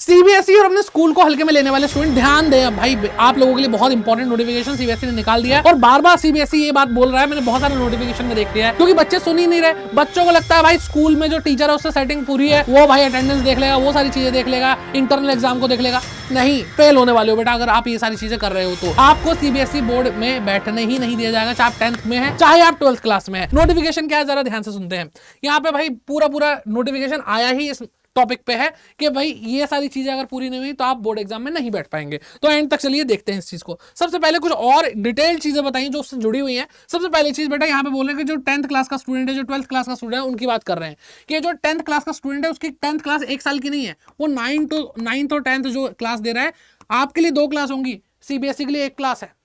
CBSE और अपने school को हल्के में लेने वाले स्टूडेंट ध्यान दें भाई, आप लोगों के लिए बहुत इंपॉर्टेंट नोटिफिकेशन सीबीएसई ने निकाल दिया है। और बार बार सीबीएसई ये बात बोल रहा है, मैंने बहुत सारे नोटिफिकेशन में देख लिया है, क्योंकि बच्चे सुन ही नहीं रहे। बच्चों को लगता है भाई स्कूल में जो टीचर है उससे सेटिंग पूरी है, वो भाई अटेंडेंस देख लेगा, वो सारी चीजें देख लेगा, इंटरनल एग्जाम को देख लेगा। नहीं, फेल होने वाले हो बेटा अगर आप ये सारी चीजें कर रहे हो तो। आपको सीबीएसई बोर्ड में बैठने ही नहीं दिया जाएगा, चाहे आप 10th में है चाहे आप 12th क्लास में है। नोटिफिकेशन क्या है जरा ध्यान से सुनते हैं। यहाँ पे भाई पूरा नोटिफिकेशन आया ही इस टॉपिक पे है कि भाई ये सारी चीजें अगर पूरी नहीं हुई तो आप बोर्ड एग्जाम में नहीं बैठ पाएंगे। तो एंड तक चलिए देखते हैं इस चीज को। सबसे पहले कुछ और डिटेल चीजें बताइए जो उससे जुड़ी हुई हैं। सबसे पहली चीज बेटा यहाँ पे बोल रहे हैं कि जो 10th क्लास का स्टूडेंट है, जो 12th क्लास का स्टूडेंट है, उनकी बात कर रहे हैं कि जो 10th क्लास का स्टूडेंट है उसकी 10th क्लास 1 साल की नहीं है, वो 9th और 10th जो क्लास दे रहा है, आपके लिए 2 क्लास होंगी, सीबीएसई के लिए 1 क्लास है।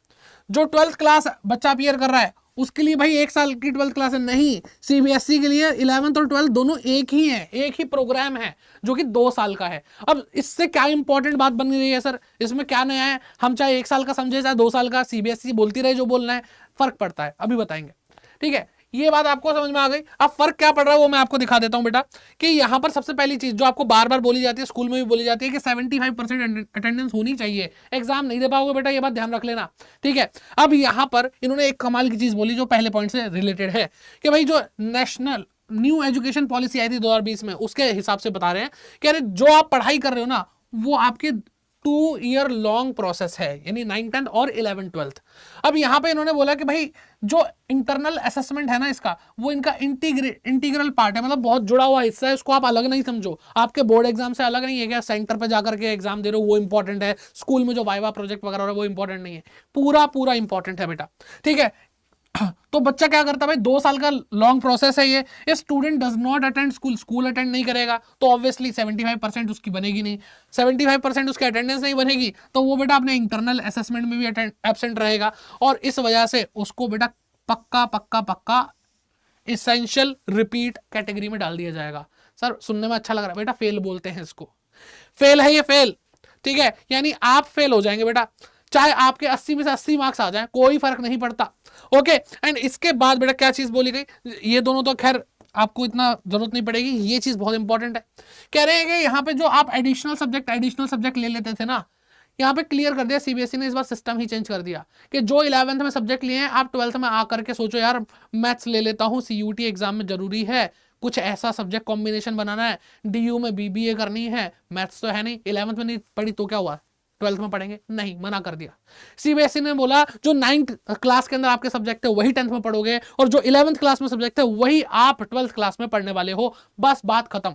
जो 12th क्लास बच्चा अपीयर कर रहा है उसके लिए भाई 1 साल की 12th क्लास है, नहीं, सीबीएसई के लिए 11th और 12th दोनों एक ही है, एक ही प्रोग्राम है जो कि 2 साल का है। अब इससे क्या इंपॉर्टेंट बात बन रही है सर, इसमें क्या नया है? हम चाहे 1 साल का समझे चाहे 2 साल का, सीबीएसई बोलती रहे जो बोलना है, फर्क पड़ता है, अभी बताएंगे। ठीक है, ये बात आपको समझ में आ गई। अब फर्क क्या पड़ रहा है वो मैं आपको दिखा देता हूं बेटा, कि यहां पर सबसे पहली चीज जो आपको बार बार बोली जाती है, स्कूल में भी बोली जाती है कि 75% अटेंडेंस होनी चाहिए, एग्जाम नहीं दे पाओगे बेटा, ये बात ध्यान रख लेना। ठीक है, अब यहां पर इन्होंने एक कमाल की चीज बोली जो पहले पॉइंट से रिलेटेड है, कि भाई जो नेशनल न्यू एजुकेशन पॉलिसी आई थी 2020 में, उसके हिसाब से बता रहे हैं कि अरे जो आप पढ़ाई कर रहे हो ना वो आपके 2 ईयर लॉन्ग प्रोसेस है, यानी 9th 10th और 11th 12th। अब यहां पे इन्होंने बोला कि भाई जो इंटरनल असेसमेंट है ना इसका, वो इनका इंटीग्रल पार्ट है, मतलब बहुत जुड़ा हुआ हिस्सा है, उसको आप अलग नहीं समझो। आपके बोर्ड एग्जाम से अलग नहीं है, क्या सेंटर पे जाकर के एग्जाम दे रहे हो वो इंपॉर्टेंट है, स्कूल में जो वाइवा प्रोजेक्ट वगैरह हो रहा है वो इंपॉर्टेंट नहीं है, पूरा इंपॉर्टेंट है बेटा। ठीक है, तो बच्चा क्या करता है भाई, 2 साल का लॉन्ग प्रोसेस है ये। Student does not attend school attend नहीं करेगा तो ऑब्वियसली 75% उसकी बनेगी नहीं, 75% उसकी अटेंडेंस नहीं बनेगी तो वो बेटा अपने इंटरनल असेसमेंट में भी एब्सेंट रहेगा, और इस वजह से उसको बेटा पक्का इसेंशियल रिपीट कैटेगरी में डाल दिया जाएगा। सर सुनने में अच्छा लग रहा है बेटा, फेल बोलते हैं इसको, फेल है ये, फेल। ठीक है, यानी आप फेल हो जाएंगे बेटा, चाहे आपके 80 में से 80 मार्क्स आ जाएं, कोई फर्क नहीं पड़ता। ओके, एंड इसके बाद बेटा क्या चीज बोली गई, ये दोनों तो खैर आपको इतना जरूरत नहीं पड़ेगी, ये चीज बहुत इंपॉर्टेंट है। कह रहे हैं कि यहाँ पे जो आप एडिशनल सब्जेक्ट ले लेते थे ना, यहाँ पे क्लियर कर दिया सीबीएसई ने, इस बार सिस्टम ही चेंज कर दिया कि जो 11th में सब्जेक्ट लिए हैं आप 12th में आकर के सोचो यार मैथ्स ले लेता हूँ, सीयूटी एग्जाम में जरूरी है, कुछ ऐसा सब्जेक्ट कॉम्बिनेशन बनाना है, डीयू में बीबीए करनी है, मैथ्स तो है नहीं, 11th में नहीं पढ़ी तो क्या हुआ, 12th में पढ़ेंगे? नहीं, मना कर दिया। सीबीएसई ने बोला जो 9th क्लास के अंदर आपके सब्जेक्ट है वही 10th में पढ़ोगे, और जो 11th क्लास में सब्जेक्ट है वही आप 12th क्लास में पढ़ने वाले हो, बस बात खत्म।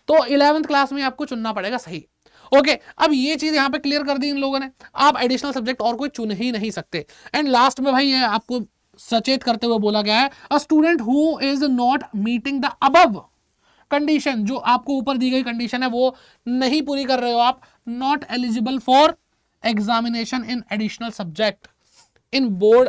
तो 11th क्लास में आपको चुनना पड़ेगा, सही। ओके, अब ये चीज यहां पे क्लियर कर दी इन लोगों ने, आप एडिशनल सब्जेक्ट और कोई चुन ही नहीं सकते। एंड लास्ट में भाई ये आपको सचेत करते हुए बोला गया है, a student who is not meeting the above condition, जो आपको ऊपर दी गई कंडीशन है वो नहीं पूरी कर रहे हो आप, not eligible for examination in additional subject in board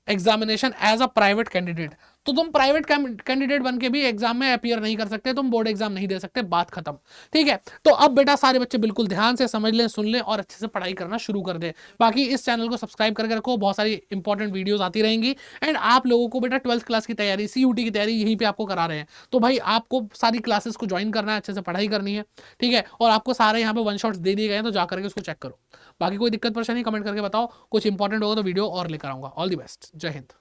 examination as a private candidate. तो तुम प्राइवेट कैंडिडेट बन के भी एग्जाम में अपीयर नहीं कर सकते, तुम बोर्ड एग्जाम नहीं दे सकते, बात खत्म। ठीक है, तो अब बेटा सारे बच्चे बिल्कुल ध्यान से समझ लें, सुन लें और अच्छे से पढ़ाई करना शुरू कर दें। बाकी इस चैनल को सब्सक्राइब करके रखो, बहुत सारी इंपॉर्टेंट वीडियोस आती रहेंगी। एंड आप लोगों को बेटा 12th क्लास की तैयारी, सीयूटी की तैयारी यहीं पे आपको करा रहे हैं, तो भाई आपको सारी क्लासेस को ज्वाइन करना है, अच्छे से पढ़ाई करनी है। ठीक है, और आपको सारे यहाँ पे 1 शॉट्स दे दिए गए हैं, तो जाकर के उसको चेक करो। बाकी कोई दिक्कत परेशानी कमेंट करके बताओ, कुछ इंपॉर्टेंट होगा तो वीडियो और लेकर आऊंगा। ऑल द बेस्ट, जय हिंद।